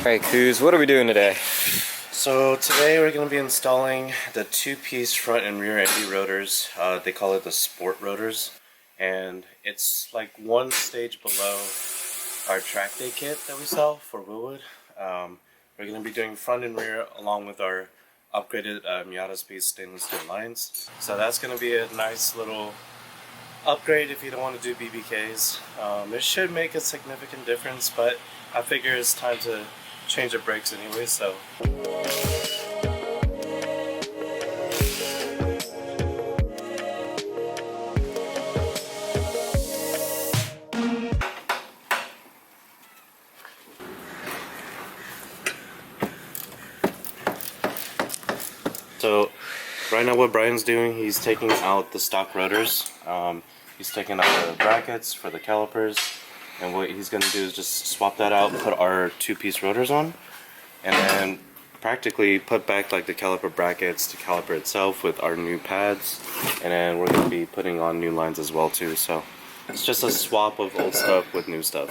Alright, Coos, what are we doing today? So today we're going to be installing the two-piece front and rear ND rotors. They call it the sport rotors, and it's like one stage below our track day kit that we sell for Willwood. We're going to be doing front and rear along with our upgraded MiataSpeed stainless steel lines. So that's going to be a nice little upgrade if you don't want to do BBKs. It should make a significant difference, but I figure it's time to change the brakes anyway, so. So right now what Brian's doing, he's taking out the stock rotors. He's taking out the brackets for the calipers, and what he's going to do is just swap that out, put our two-piece rotors on, and then practically put back like the caliper brackets to caliper itself with our new pads, and then we're going to be putting on new lines as well too. So it's just a swap of old stuff with new stuff.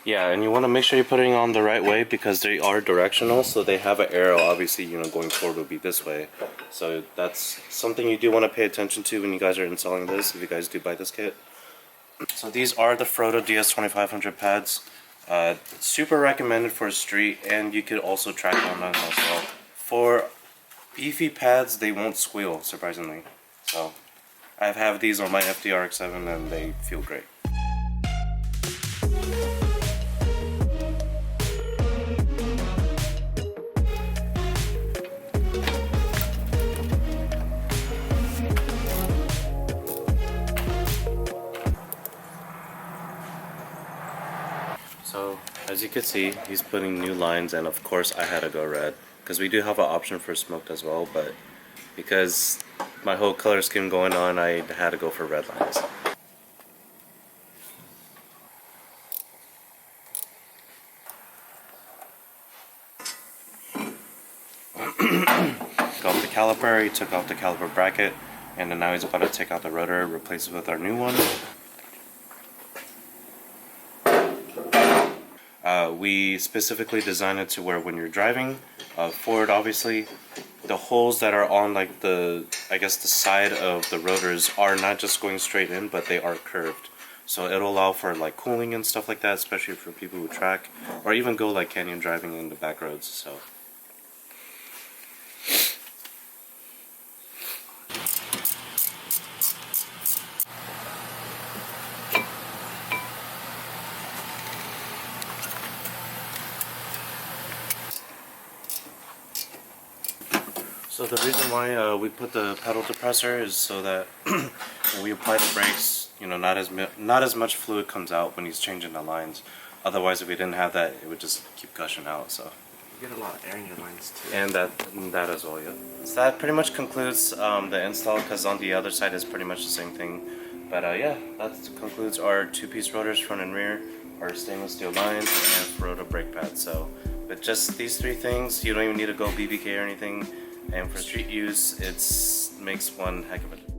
Yeah, and you want to make sure you're putting on the right way because they are directional, so they have an arrow. Obviously, you know, going forward will be this way. So that's something you do want to pay attention to when you guys are installing this, if you guys do buy this kit. So these are the Ferodo DS2500 pads. Super recommended for street, and you could also track on them as well. For beefy pads, they won't squeal, surprisingly. So I have these on my FDRX7 and they feel great. So as you can see, he's putting new lines, and of course I had to go red because we do have an option for smoked as well, but because my whole color scheme going on, I had to go for red lines. Took off the caliper, he took off the caliper bracket, and then now he's about to take out the rotor, replace it with our new one. We specifically designed it to where when you're driving forward, obviously, the holes that are on like the, I guess the side of the rotors are not just going straight in, but they are curved. So it'll allow for like cooling and stuff like that, especially for people who track or even go like canyon driving in the back roads. So. So the reason why we put the pedal depressor is so that when we apply the brakes, you know, not as much fluid comes out when he's changing the lines. Otherwise, if we didn't have that, it would just keep gushing out. So you get a lot of air in your lines too. And that as well, yeah. So that pretty much concludes the install, because on the other side is pretty much the same thing. But yeah, that concludes our two-piece rotors front and rear, our stainless steel lines, and Ferodo brake pads. So with just these three things, you don't even need to go BBK or anything. And for street use, it makes one heck of a difference.